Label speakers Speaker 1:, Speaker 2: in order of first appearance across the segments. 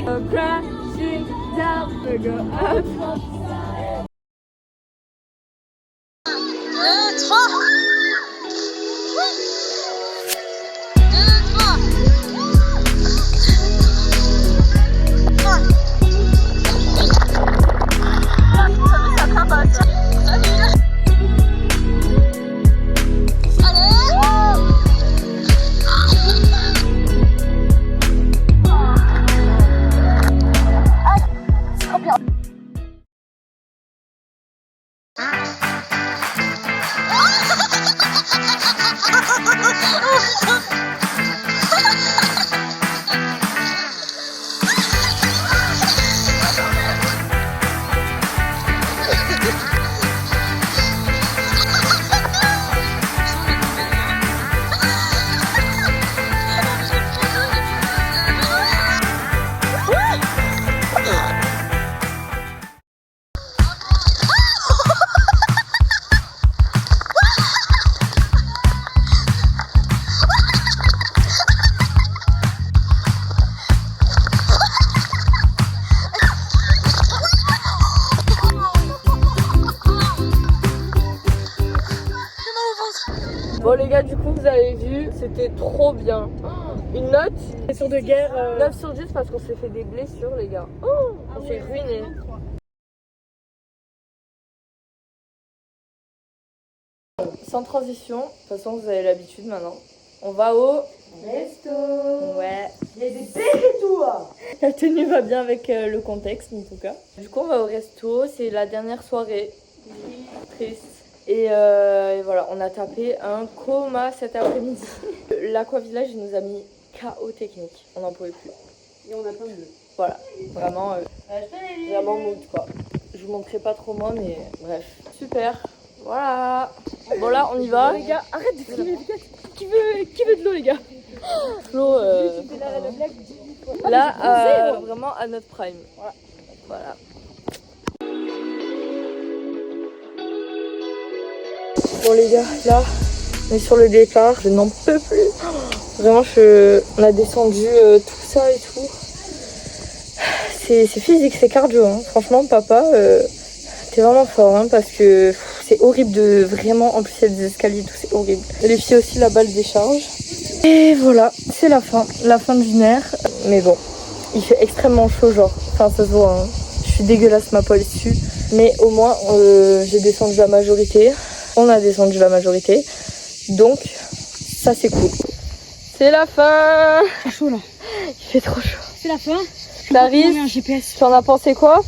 Speaker 1: Crashing down the go up. Bon les gars, du coup vous avez vu, c'était trop bien. Une note
Speaker 2: Sur de guerre.
Speaker 1: 9 sur 10 parce qu'on s'est fait des blessures les gars. On s'est ruiné. Sans transition, de toute façon vous avez l'habitude maintenant. On va au
Speaker 2: Resto.
Speaker 1: Ouais.
Speaker 2: Il y a des bêtes et tout.
Speaker 1: La tenue va bien avec le contexte en tout cas. Du coup on va au resto, c'est la dernière soirée. Triste. Et voilà, on a tapé un coma cet après-midi. L'Aqua Village il nous a mis KO technique, on n'en pouvait plus.
Speaker 2: Et on a plein de deux.
Speaker 1: Voilà, vraiment, vraiment mood quoi. Je vous montrerai pas trop moi mais bref. Super, voilà. Bon là on y va.
Speaker 2: Les gars, arrête de filmer les gars. Qui veut de l'eau les gars?
Speaker 1: Flo,
Speaker 2: la blague 10 fois.
Speaker 1: là vraiment à notre prime. Voilà. Bon les gars, là on est sur le départ, je n'en peux plus. Vraiment on a descendu tout ça et tout. C'est physique, c'est cardio hein. Franchement papa, t'es vraiment fort hein, parce que c'est horrible de vraiment, en plus il y a des escaliers et tout, c'est horrible. Les filles aussi la balle décharge. Et voilà, c'est la fin d'une ère. Mais bon, il fait extrêmement chaud genre, enfin ça se voit hein. Je suis dégueulasse ma poêle dessus. Mais au moins j'ai descendu la majorité. On a descendu la majorité. Donc ça c'est cool. C'est la fin.
Speaker 2: C'est chaud là.
Speaker 1: Il fait trop chaud.
Speaker 2: C'est la fin.
Speaker 1: Clarisse,
Speaker 2: Un GPS.
Speaker 1: tu en as pensé quoi?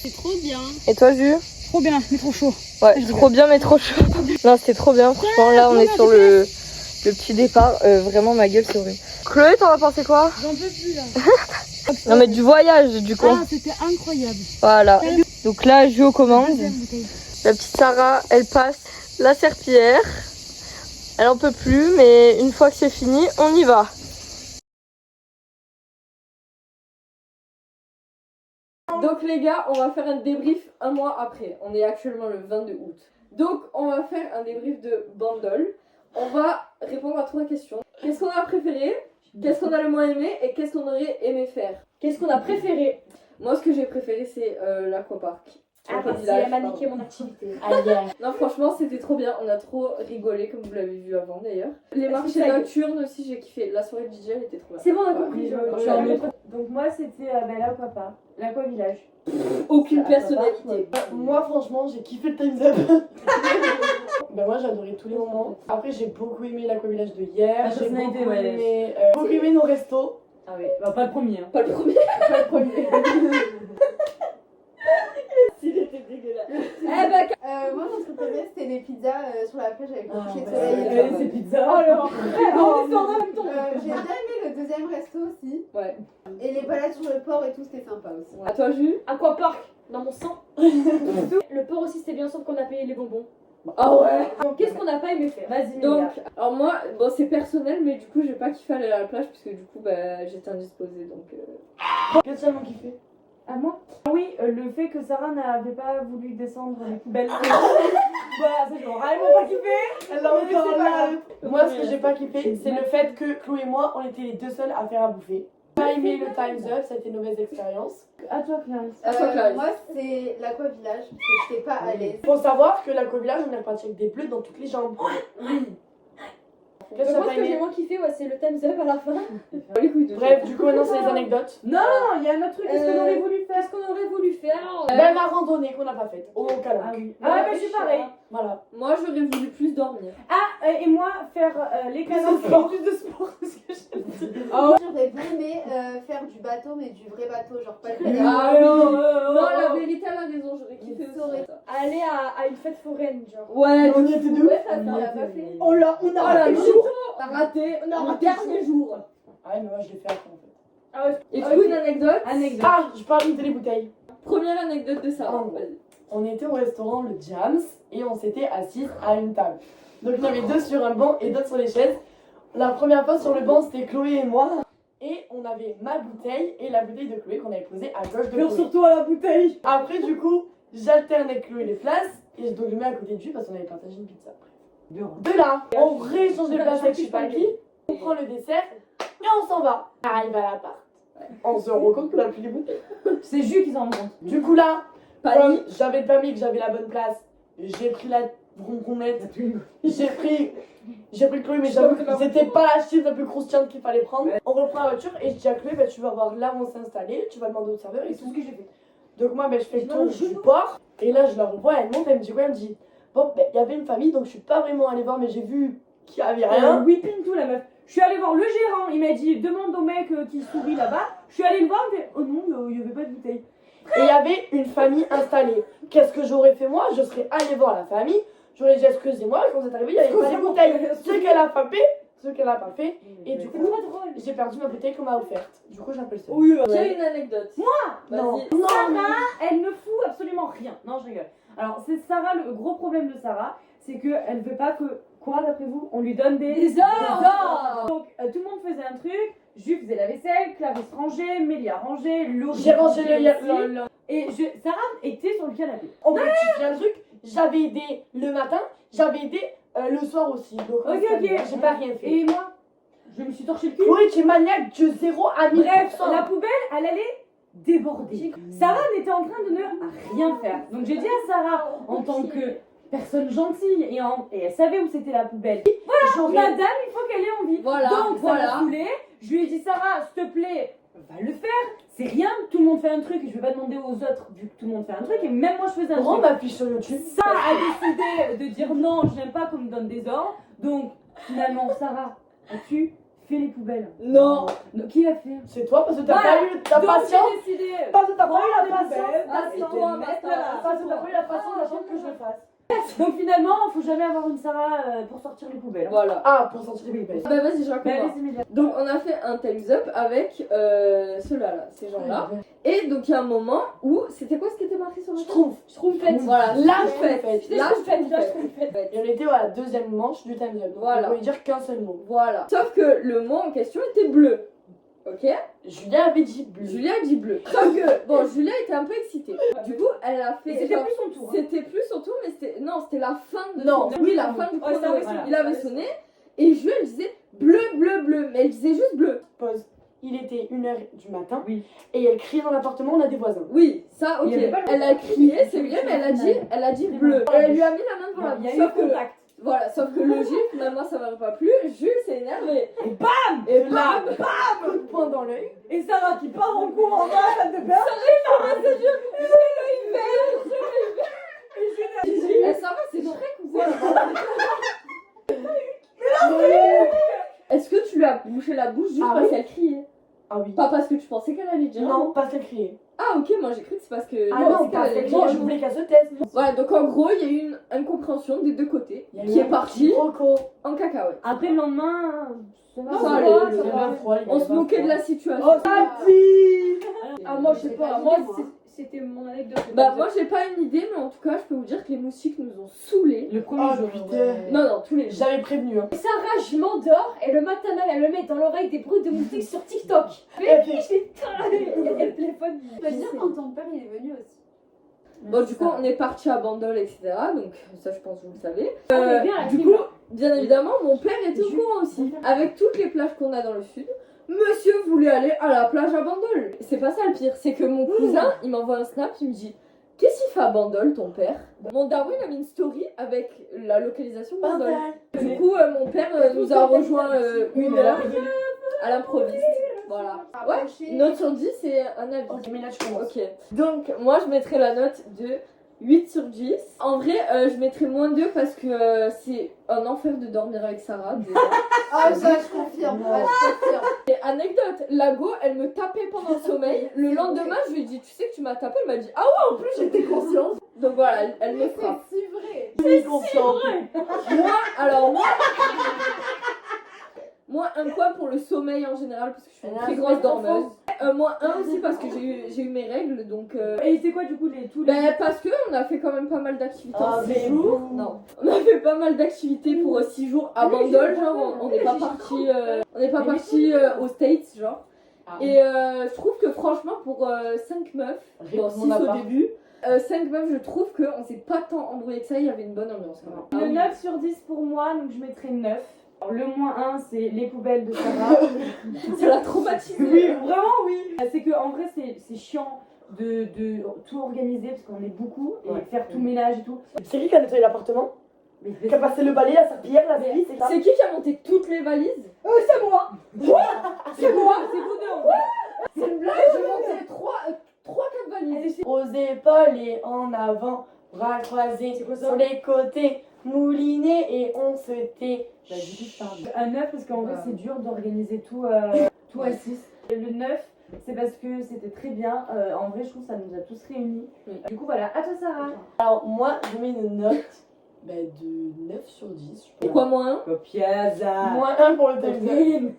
Speaker 2: C'est trop bien.
Speaker 1: Et toi Ju?
Speaker 2: Trop bien, mais trop chaud.
Speaker 1: Ouais, trop bien mais trop chaud. Non c'était trop bien. Franchement là on est sur le petit départ. Vraiment ma gueule c'est horrible. Chloé, t'en as pensé quoi?
Speaker 2: J'en peux plus là.
Speaker 1: Non mais du voyage du coup.
Speaker 2: Ah, c'était incroyable.
Speaker 1: Voilà. Donc là Ju aux commandes.
Speaker 2: Deuxième bouteille.
Speaker 1: La petite Sarah, elle passe la serpillière. Elle en peut plus, mais une fois que c'est fini, on y va. Donc les gars, on va faire un débrief un mois après. On est actuellement le 22 août. Donc on va faire un débrief de Bandol. On va répondre à 3 questions. Qu'est-ce qu'on a préféré? Qu'est-ce qu'on a le moins aimé? Et qu'est-ce qu'on aurait aimé faire?
Speaker 2: Qu'est-ce qu'on a préféré?
Speaker 1: Moi ce que j'ai préféré c'est l'aquapark.
Speaker 2: Ah, parce qu'elle m'a niqué mon activité.
Speaker 1: Non franchement c'était trop bien, on a trop rigolé comme vous l'avez vu avant d'ailleurs. Les marchés nocturnes aussi j'ai kiffé, la soirée DJ elle était trop bien.
Speaker 2: C'est bon on a compris.
Speaker 3: Donc moi c'était l'Aqua Village.
Speaker 1: Aucune personnalité.
Speaker 3: Moi franchement j'ai kiffé le Time's Up. Ben moi j'ai adoré tous les moments. Après j'ai beaucoup aimé l'Aqua Village de hier.
Speaker 2: La
Speaker 3: J'ai
Speaker 2: personnalité,
Speaker 3: beaucoup
Speaker 2: ouais.
Speaker 3: aimé, beaucoup aimé nos restos.
Speaker 2: Ah oui, bah pas le premier. Hein.
Speaker 1: Pas le premier.
Speaker 3: Pas le premier.
Speaker 1: Il était dégueulasse.
Speaker 4: Moi, mon truc préféré, c'était les pizzas sur la plage avec le coucher de
Speaker 3: bah,
Speaker 4: soleil.
Speaker 3: c'est pizza.
Speaker 2: Oh alors.
Speaker 4: J'ai bien aimé le deuxième resto aussi.
Speaker 1: Ouais.
Speaker 4: Et les balades sur le port et tout, c'était sympa aussi.
Speaker 1: À toi Jules?
Speaker 2: Aquapark dans mon sang. Le port aussi c'était bien sauf qu'on a payé les bonbons.
Speaker 1: Ah ouais.
Speaker 2: Donc qu'est-ce qu'on n'a pas aimé faire? Vas-y.
Speaker 1: Donc, alors moi, bon c'est personnel mais du coup j'ai pas kiffé aller à la plage parce que du coup bah j'étais indisposée donc...
Speaker 3: Qu'est-ce que t'as vraiment kiffé?
Speaker 2: À moi?
Speaker 3: Oui, le fait que Sarah n'avait pas voulu descendre les poubelles. Voilà, ça j'ai vraiment pas kiffé. Elle l'a mis par là. Moi, ce que j'ai pas kiffé, c'est le fait que Chloé et moi, on était les deux seuls à faire à bouffer. Pas aimé le Time's Up, ça a été une mauvaise expérience.
Speaker 5: À toi, Clarisse.
Speaker 4: Moi, c'est l'aquavillage, parce que j'étais pas à l'aise.
Speaker 3: Faut savoir que l'aquavillage, on est reparti avec des bleus dans toutes les jambes. Qu'est-ce que
Speaker 2: Moi,
Speaker 3: t'as
Speaker 2: ce que j'ai
Speaker 3: aimé?
Speaker 2: moins kiffé, ouais, c'est le Time's Up à la fin.
Speaker 3: Bref, du coup, maintenant, c'est les anecdotes.
Speaker 5: Non, il y a un autre truc. Qu'est-ce qu'on aurait voulu faire?
Speaker 2: Qu'est-ce qu'on aurait voulu faire?
Speaker 3: Ben, la randonnée qu'on n'a pas faite, au Calac.
Speaker 5: Ah oui. Ah, bah, c'est pareil.
Speaker 3: Voilà.
Speaker 6: Moi, j'aurais voulu plus dormir.
Speaker 5: Ah, et moi, faire les canaux.
Speaker 3: Plus de sport, parce que j'aime bien.
Speaker 4: J'aurais bien aimé faire du bateau, mais du vrai bateau, genre pas le canal.
Speaker 6: Ah oui. Non, la vérité, elle a raison, j'aurais kiffé
Speaker 4: Ça aurait-
Speaker 6: aussi.
Speaker 2: Aller à une fête foraine, genre.
Speaker 6: Ouais,
Speaker 3: On y était deux.
Speaker 6: Ouais, ça,
Speaker 4: On l'a pas fait.
Speaker 5: On a
Speaker 6: Oh là,
Speaker 5: raté le
Speaker 6: non.
Speaker 5: jour.
Speaker 6: T'as raté
Speaker 5: On a
Speaker 6: le
Speaker 5: raté
Speaker 6: dernier jour.
Speaker 3: Ah ouais, mais moi, je l'ai fait après, en fait.
Speaker 2: Ah ouais.
Speaker 6: Et du coup, une anecdote.
Speaker 5: Anecdote.
Speaker 3: Ah, je parle de les bouteilles.
Speaker 6: Première anecdote de ça.
Speaker 3: Ah, ouais. On était au restaurant Le Jams et on s'était assises à une table. Donc il y avait deux sur un banc et d'autres sur les chaises. La première fois sur le banc, c'était Chloé et moi. Et on avait ma bouteille et la bouteille de Chloé qu'on avait posée à gauche de
Speaker 5: Pleure
Speaker 3: Chloé.
Speaker 5: surtout à la bouteille.
Speaker 3: Après, du coup, j'alterne avec Chloé les places et donc je mets à côté de lui parce qu'on avait partagé une pizza. De là, on rééchange les places avec je sais pas qui, on prend le dessert et on s'en va. Arrive à l'appart, on se rend compte qu'on a plus les bouteilles.
Speaker 5: C'est Jus qui s'en rend compte.
Speaker 3: Du coup là,
Speaker 6: Pas
Speaker 3: comme
Speaker 6: dit.
Speaker 3: j'avais pas mis que j'avais la bonne place, j'ai pris la ronconette, j'ai pris Chloé, mais j'avoue que c'était pas la chiffre la plus croustillante qu'il fallait prendre. On reprend la voiture et je dis à Chloé, bah, tu vas voir là où on s'est installé, tu vas demander au serveur et
Speaker 5: C'est
Speaker 3: tout.
Speaker 5: ce que j'ai fait.
Speaker 3: Donc moi, je fais le tour du port et là je la revois, elle monte, elle me dit quoi? Elle me dit, bon, il y avait une famille donc je suis pas vraiment allée voir, mais j'ai vu qu'il y avait rien.
Speaker 5: Whipping tout la meuf. Je suis allée voir le gérant, il m'a dit demande au mec qui sourit là-bas. Je suis allée le voir, mais oh non, il y avait pas de bouteille.
Speaker 3: Et il y avait une famille installée. Qu'est-ce que j'aurais fait moi? Je serais allée voir la famille, j'aurais dit excusez-moi, quand vous êtes arrivé, il y avait pas de bouteille. Ce qu'elle a pas fait, et du coup, j'ai perdu ma bouteille qu'on m'a offerte. Du coup, j'appelle ça.
Speaker 5: Oui,
Speaker 6: Qui a une anecdote?
Speaker 3: Non.
Speaker 6: Vas-y.
Speaker 5: Sarah, elle ne fout absolument rien. Non, je rigole. Alors, c'est Sarah, le gros problème de Sarah, c'est qu'elle ne veut pas que, quoi d'après vous, on lui donne des
Speaker 6: ordres.
Speaker 5: Donc, tout le monde faisait un truc, Jules faisait la vaisselle, Clarisse rangeait, Mélia rangeait, Laurie
Speaker 3: J'ai rangé
Speaker 5: aussi.
Speaker 3: le.
Speaker 5: Et Sarah était sur le canapé.
Speaker 3: On peut expliquer un truc. J'avais aidé le matin, j'avais aidé le soir aussi. Donc,
Speaker 5: Ok,
Speaker 3: j'ai pas rien fait.
Speaker 5: Et moi, je me suis torché le cul.
Speaker 3: Chloé, tu es maniaque de 0 à 1000%.
Speaker 5: Bref, la poubelle, elle allait déborder. Sarah n'était en train de ne rien faire. Donc j'ai dit à Sarah, en tant que personne gentille, et elle savait où c'était la poubelle. Voilà, madame, il faut qu'elle ait envie.
Speaker 6: Voilà,
Speaker 5: Donc ça
Speaker 6: voilà.
Speaker 5: m'a saoulée. Je lui ai dit, Sarah, s'il te plaît, va le faire. C'est rien, tout le monde fait un truc, et je vais pas demander aux autres, vu que tout le monde fait un truc, et même moi je faisais un
Speaker 3: Rends
Speaker 5: truc.
Speaker 3: ma fiche sur YouTube.
Speaker 5: Sarah a décidé de dire non, j'aime pas qu'on me donne des ordres. Donc finalement, Sarah, as-tu fait les poubelles?
Speaker 6: Non.
Speaker 5: Donc, qui l'a fait?
Speaker 3: C'est toi parce que t'as
Speaker 5: Voilà.
Speaker 3: pas eu ta
Speaker 5: Donc,
Speaker 3: patience.
Speaker 5: j'ai décidé.
Speaker 3: Parce que t'as pas eu
Speaker 5: Prends
Speaker 3: la
Speaker 5: les
Speaker 3: patience.
Speaker 5: poubelles,
Speaker 6: Ah, c'est
Speaker 5: de
Speaker 6: toi,
Speaker 5: mettre
Speaker 6: basta.
Speaker 5: là.
Speaker 3: Parce que t'as pas eu la patience d'attendre que je le fasse.
Speaker 5: Donc finalement, faut jamais avoir une Sarah pour sortir les poubelles.
Speaker 6: Voilà.
Speaker 3: Ah, pour sortir les poubelles.
Speaker 6: Bah vas-y, je
Speaker 5: Bah,
Speaker 6: raconte.
Speaker 5: allez, c'est média.
Speaker 6: Donc on a fait un Time's Up avec ceux-là, là, ces gens-là. Et donc il y a un moment où, c'était quoi ce qui était marqué sur la
Speaker 3: Je
Speaker 6: table?
Speaker 3: trouve.
Speaker 6: Voilà,
Speaker 3: La
Speaker 6: Schtroumpfette.
Speaker 3: Schtroumpfette.
Speaker 6: La Schtroumpfette.
Speaker 3: Et on était à la deuxième manche du Time's Up.
Speaker 6: Voilà.
Speaker 3: On pouvait dire qu'un seul mot.
Speaker 6: Voilà. Sauf que le mot en question était bleu. Ok?
Speaker 3: Julien avait dit bleu.
Speaker 6: Julia dit bleu. Sauf que, bon, Julia était un peu excitée. Du coup, elle a fait.
Speaker 5: C'était
Speaker 6: genre,
Speaker 5: plus son tour. hein.
Speaker 6: C'était plus son tour, mais c'était. Non, c'était la fin de.
Speaker 3: Non.
Speaker 6: Oui, la fin du
Speaker 5: Ouais, ça
Speaker 6: chrono.
Speaker 5: avait sonné.
Speaker 6: Il avait sonné. Et Julia, elle disait bleu, bleu, bleu. Mais elle disait juste bleu.
Speaker 3: Pause. Il était 1h du matin.
Speaker 5: Oui.
Speaker 3: Et elle criait dans l'appartement, on a des voisins.
Speaker 6: Oui, ça, ok.
Speaker 5: Il y avait pas le-
Speaker 6: Elle a crié, c'est vrai, mais elle a dit bleu. Et elle lui a mis la main devant la
Speaker 5: Il y a
Speaker 6: bouche.
Speaker 5: eu
Speaker 6: Sauf que,
Speaker 5: contact.
Speaker 6: voilà, sauf que logique, même moi ça m'avait pas plu. Jules s'est énervé.
Speaker 5: Et bam!
Speaker 6: Et bam!
Speaker 3: Coup de poing dans l'œil.
Speaker 5: Et Sarah qui part en courant dans la salle de bain.
Speaker 6: Eh, ça va, c'est Shrek ou quoi? Est-ce que tu lui as bouché la bouche juste
Speaker 3: Ah
Speaker 6: parce
Speaker 3: oui.
Speaker 6: qu'elle criait?
Speaker 3: Ah oui.
Speaker 6: Pas parce que tu pensais qu'elle allait dire
Speaker 3: Non, parce qu'elle criait.
Speaker 6: Ah ok, moi j'ai cru que c'est parce que...
Speaker 3: Ah
Speaker 6: tu
Speaker 3: non,
Speaker 6: pensais qu'elle
Speaker 3: parce
Speaker 6: allait
Speaker 3: qu'elle
Speaker 6: dire
Speaker 3: criait. Je voulais qu'elle se taise.
Speaker 6: Voilà, donc en gros, il y a eu une incompréhension des deux côtés
Speaker 3: Il y a
Speaker 6: qui
Speaker 3: eu
Speaker 6: est
Speaker 3: un
Speaker 6: partie
Speaker 3: petit croco.
Speaker 6: en cacahuète.
Speaker 5: Après le lendemain, ça va.
Speaker 6: Non,
Speaker 5: ça
Speaker 6: ça
Speaker 5: va,
Speaker 6: allait,
Speaker 5: ça
Speaker 3: Il y
Speaker 5: va.
Speaker 3: avait un froid, il y
Speaker 6: On
Speaker 3: avait
Speaker 6: se
Speaker 3: un
Speaker 6: moquait
Speaker 3: froid.
Speaker 6: de la situation.
Speaker 3: Oh, Tati!
Speaker 2: Ah, moi, je sais
Speaker 4: J'ai
Speaker 2: pas.
Speaker 4: pas
Speaker 2: Moi,
Speaker 4: d'idée, moi.
Speaker 2: c'était mon anecdote.
Speaker 6: Bah moi j'ai pas une idée, mais en tout cas je peux vous dire que les moustiques nous ont saoulés.
Speaker 5: Le premier
Speaker 3: Oh
Speaker 5: jour.
Speaker 3: putain.
Speaker 6: Non, tous les jours.
Speaker 3: J'avais prévenu. Hein.
Speaker 2: Sarah, je m'endors et le matin même, elle me met dans l'oreille des bruits de moustiques sur TikTok.
Speaker 3: Et
Speaker 2: Et
Speaker 3: puis-
Speaker 2: je fais et le téléphone.
Speaker 4: Tu vas dire quand ton père il est venu aussi.
Speaker 6: Bon du coup on est parti à Bandol, etc. Donc ça je pense que vous le savez.
Speaker 2: On est bien à la
Speaker 6: Du
Speaker 2: clim.
Speaker 6: coup, bien évidemment, mon père était au courant aussi. Avec toutes les plages qu'on a dans le sud, monsieur voulait aller à la plage à Bandol. C'est pas ça le pire, c'est que mon cousin, il m'envoie un snap, il me dit qu'est-ce qu'il fait à Bandol, ton père? Mon daron, il a mis une story avec la localisation de Bandol. Du coup, mon père nous a rejoint 1 heure à l'improviste. Voilà. Ouais, note sur 10, c'est un avis.
Speaker 3: Ok, mais là, je commence.
Speaker 6: Ok. Donc, moi, je mettrais la note de 8 sur 10. En vrai, je mettrais moins 2 parce que c'est un enfer de dormir avec Sarah. Déjà.
Speaker 4: Ah, ça, je confirme. Ouais, je confirme.
Speaker 6: Et anecdote, la go, elle me tapait pendant le sommeil. Le lendemain, je lui ai dit, tu sais que tu m'as tapé? Elle m'a dit, ah ouais, en plus, j'étais consciente. Donc voilà, elle me frappe.
Speaker 4: C'est si vrai.
Speaker 3: C'est confiant.
Speaker 6: Moi, un point pour le sommeil en général parce que je suis une très grosse dormeuse. Moi, un aussi parce que j'ai eu mes règles, donc...
Speaker 5: Et c'est quoi du coup tous les...
Speaker 6: Ben, parce qu'on a fait quand même pas mal d'activités en
Speaker 3: Ah,
Speaker 6: 6
Speaker 3: mais
Speaker 6: jours.
Speaker 3: bon.
Speaker 6: Non. On a fait pas mal d'activités pour 6 jours à Bandol, genre on n'est pas parti aux States, genre. Et je trouve que franchement pour 5 meufs, bon 6 au début, 5 meufs je trouve qu'on s'est pas tant embrouillé que ça, il y avait une bonne ambiance quand même.
Speaker 5: Le 9 sur 10 pour moi, donc je mettrais 9. Alors, le moins 1, c'est les poubelles de Sarah.
Speaker 6: Ça l'a traumatisé.
Speaker 5: Oui, vraiment oui. C'est que en vrai, c'est chiant de tout organiser parce qu'on est beaucoup et faire tout le ménage et tout.
Speaker 3: C'est qui qui a nettoyé l'appartement? Qui a passé le balai, la serpillière, la série, c'est ça?
Speaker 6: C'est qui a monté toutes les valises?
Speaker 5: C'est moi. C'est moi, c'est vous deux en vrai.
Speaker 6: C'est une blague, j'ai monté 3-4 valises.
Speaker 3: Aux épaules et en avant, bras croisés sur les côtés, moulinés et on se tait.
Speaker 5: Un 9 parce qu'en vrai, c'est dur d'organiser tout à 6. Le 9, c'est parce que c'était très bien. En vrai, je trouve que ça nous a tous réunis. Du coup, voilà. À toi, Sarah.
Speaker 3: Alors moi, je mets une note de 9 sur 10.
Speaker 6: Pourquoi moins 1?
Speaker 5: Copiaza.
Speaker 3: Moins 1 pour le time.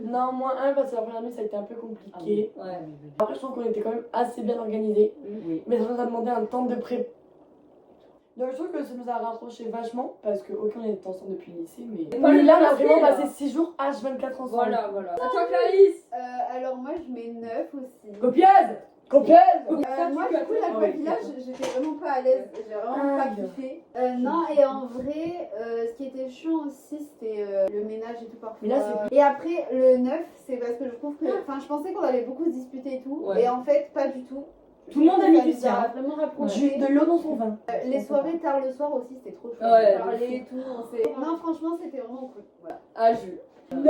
Speaker 3: Non, moins 1 parce que la première nuit ça a été un peu compliqué.
Speaker 6: Ouais.
Speaker 3: Après, je trouve qu'on était quand même assez bien organisés.
Speaker 5: Oui.
Speaker 3: Mais ça nous a demandé un temps de pré. Donc je trouve que ça nous a rapprochés vachement parce que aucun on était ensemble depuis le lycée. Mais là, on a vraiment passé 6 jours H24 ensemble.
Speaker 6: Voilà. À toi, Clarisse.
Speaker 4: Alors, moi, je mets 9 aussi.
Speaker 5: Copiaza.
Speaker 3: Copiez!
Speaker 4: Moi, du coup, l'aquavillage, j'étais vraiment pas à l'aise. J'ai vraiment pas kiffé. Non, et en vrai, ce qui était chiant aussi, c'était le ménage et tout parfois.
Speaker 3: Mais là,
Speaker 4: Et après, le 9, c'est parce que je trouve que. Enfin, je pensais qu'on allait beaucoup se disputer et tout.
Speaker 6: Ouais.
Speaker 4: Et en fait, pas du tout.
Speaker 5: Tout le monde a mis du
Speaker 4: Ça nous a
Speaker 5: sien.
Speaker 4: vraiment rapproché.
Speaker 3: De l'eau dans son vin.
Speaker 4: Les soirées tard le soir aussi, c'était trop chouette.
Speaker 6: Ouais.
Speaker 4: On parlait et tout. Non, franchement, c'était vraiment cool. Voilà.
Speaker 6: Ah, Jules.
Speaker 2: 9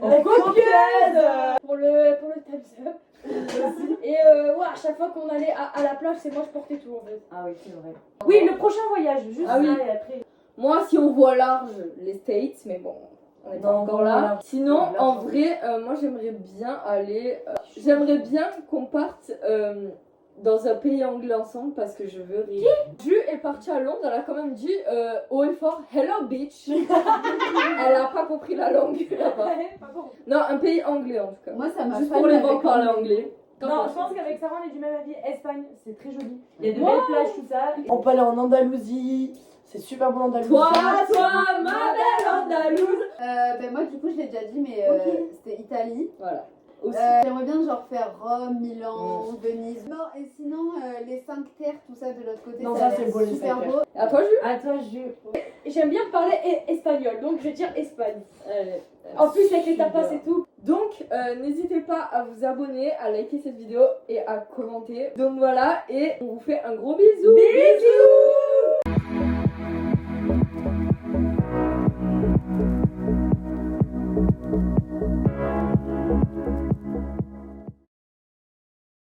Speaker 5: Copiaza.
Speaker 2: pour le Time's Up. Et ouais, à chaque fois qu'on allait à la plage, c'est moi je portais tout en fait.
Speaker 5: Ah oui, c'est vrai. Oui, le prochain voyage, juste
Speaker 6: Ah oui.
Speaker 5: ça et après.
Speaker 6: Moi, si on voit large, les States, mais bon, on n'est pas encore là. Sinon, en vrai, moi j'aimerais bien aller. J'aimerais bien qu'on parte dans un pays anglais ensemble parce que je veux rire. Ju est partie à Londres, elle a quand même dit haut et fort Hello bitch. Elle a pas compris la langue là-bas. Non, un pays anglais en tout cas.
Speaker 4: Moi, ça m'a
Speaker 6: Juste
Speaker 4: fait
Speaker 6: pour les
Speaker 4: avec
Speaker 6: voir parler
Speaker 4: un-
Speaker 6: anglais.
Speaker 5: Non, je pense qu'avec Sarah, on est du même avis. Espagne, c'est très joli. Il y a de belles plages, tout ça.
Speaker 3: On peut aller en Andalousie. C'est super beau l'Andalousie.
Speaker 6: Toi, ma belle Andalouse.
Speaker 4: Moi, du coup, je l'ai déjà dit, mais c'était Italie.
Speaker 6: Voilà. Aussi.
Speaker 4: J'aimerais bien genre faire Rome, Milan, Venise. Non, et sinon, les 5 terres, tout ça de l'autre côté,
Speaker 3: Non,
Speaker 4: ça
Speaker 3: ça,
Speaker 4: a
Speaker 3: c'est
Speaker 4: l'air
Speaker 3: beau, les
Speaker 4: super
Speaker 3: 5
Speaker 4: beau.
Speaker 6: À toi, Ju.
Speaker 5: Attends, je.
Speaker 2: J'aime bien parler espagnol, donc je vais dire Espagne.
Speaker 6: Allez.
Speaker 2: En plus, avec les tapas et tout.
Speaker 6: Donc, n'hésitez pas à vous abonner, à liker cette vidéo et à commenter. Donc voilà, et on vous fait un gros bisou.
Speaker 5: Bisous.